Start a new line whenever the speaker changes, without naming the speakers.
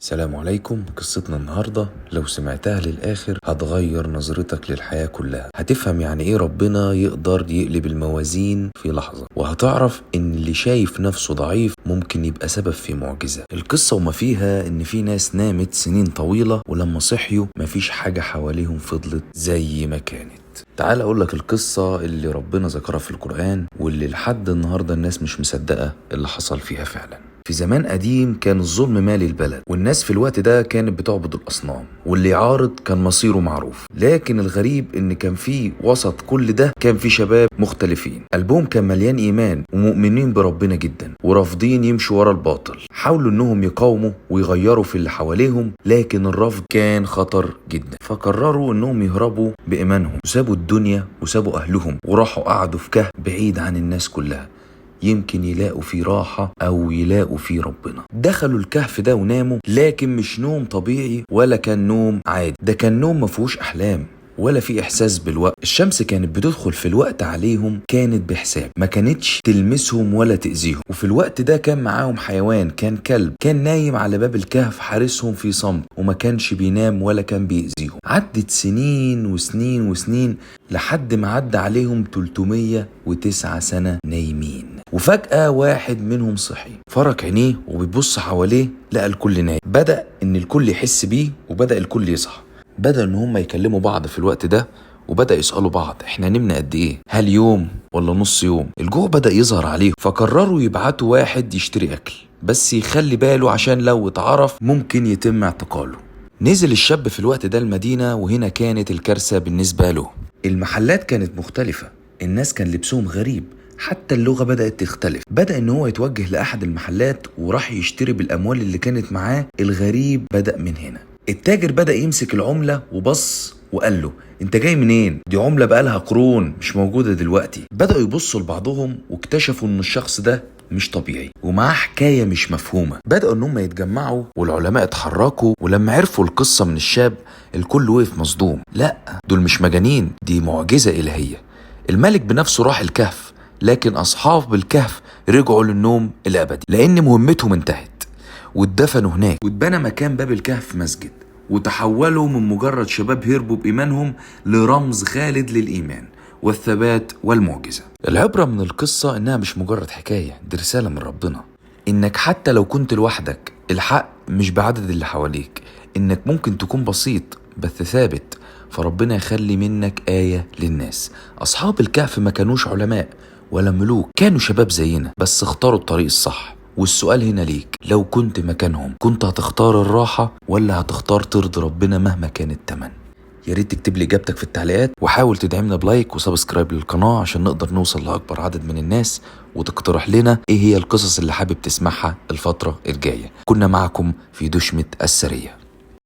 السلام عليكم. قصتنا النهاردة لو سمعتها للآخر هتغير نظرتك للحياة كلها. هتفهم يعني ايه ربنا يقدر يقلب الموازين في لحظة، وهتعرف ان اللي شايف نفسه ضعيف ممكن يبقى سبب في معجزة. القصة وما فيها ان في ناس نامت سنين طويلة ولما صحيوا مفيش حاجة حواليهم فضلت زي ما كانت. تعال اقولك القصة اللي ربنا ذكرها في القرآن واللي لحد النهاردة الناس مش مصدقة اللي حصل فيها فعلا. في زمان قديم كان الظلم مالي البلد، والناس في الوقت ده كانت بتعبد الأصنام، واللي يعارض كان مصيره معروف. لكن الغريب إن كان في وسط كل ده كان في شباب مختلفين قلبهم كان مليان إيمان ومؤمنين بربنا جدا ورافضين يمشوا ورا الباطل. حاولوا إنهم يقاوموا ويغيروا في اللي حواليهم، لكن الرفض كان خطر جدا. فقرروا إنهم يهربوا بإيمانهم وسابوا الدنيا وسابوا أهلهم وراحوا قعدوا في كهف بعيد عن الناس كلها، يمكن يلاقوا فيه راحة أو يلاقوا فيه ربنا. دخلوا الكهف ده وناموا، لكن مش نوم طبيعي ولا كان نوم عادي، ده كان نوم مفهوش أحلام ولا في إحساس بالوقت. الشمس كانت بتدخل في الوقت عليهم كانت بحساب، ما كانتش تلمسهم ولا تأذيهم. وفي الوقت ده كان معاهم حيوان، كان كلب، كان نايم على باب الكهف حارسهم في صمت وما كانش بينام ولا كان بيأذيهم. عدت سنين وسنين وسنين لحد ما عدى عليهم 309 سنة نايمين. وفجأة واحد منهم صحي، فرك عينيه وبيبص حواليه لقى الكل نايم. بدأ إن الكل يحس بيه وبدأ الكل يصحى. بدأ إن هم يكلموا بعض في الوقت ده وبدأ يسألوا بعض احنا نمنا قد ايه؟ هل يوم ولا نص يوم؟ الجوع بدأ يظهر عليهم، فقرروا يبعتوا واحد يشتري أكل بس يخلي باله عشان لو اتعرف ممكن يتم اعتقاله. نزل الشاب في الوقت ده المدينة، وهنا كانت الكارثة بالنسبة له. المحلات كانت مختلفة، الناس كان لبسهم غريب، حتى اللغة بدأت تختلف. بدأ ان هو يتوجه لأحد المحلات وراح يشتري بالأموال اللي كانت معاه. الغريب بدأ من هنا. التاجر بدأ يمسك العملة وبص وقال له انت جاي منين؟ دي عملة بقالها قرون مش موجودة دلوقتي. بدأوا يبصوا لبعضهم واكتشفوا ان الشخص ده مش طبيعي ومعاه حكاية مش مفهومة. بدأوا ان هم يتجمعوا والعلماء اتحركوا، ولما عرفوا القصة من الشاب الكل وقف مصدوم. لا دول مش مجانين، دي معجزة إلهية. الملك بنفسه راح الكهف، لكن أصحاب الكهف رجعوا للنوم الأبدي لأن مهمتهم انتهت، واتدفنوا هناك. واتبنى مكان باب الكهف مسجد، وتحولوا من مجرد شباب هربوا بإيمانهم لرمز خالد للإيمان والثبات والمعجزة. العبرة من القصة إنها مش مجرد حكاية، دي رسالة من ربنا إنك حتى لو كنت لوحدك الحق مش بعدد اللي حواليك، إنك ممكن تكون بسيط بس ثابت، فربنا يخلي منك آية للناس. أصحاب الكهف ما كانوش علماء ولا ملوك، كانوا شباب زينا بس اختاروا الطريق الصح. والسؤال هنا ليك، لو كنت مكانهم كنت هتختار الراحة ولا هتختار ترضي ربنا مهما كان التمن؟ يا ريت تكتب لي اجابتك في التعليقات، وحاول تدعمنا بلايك وسبسكرايب للقناة عشان نقدر نوصل لأكبر عدد من الناس، وتقترح لنا ايه هي القصص اللي حابب تسمعها الفترة الجاية. كنا معكم في دشمة السرية.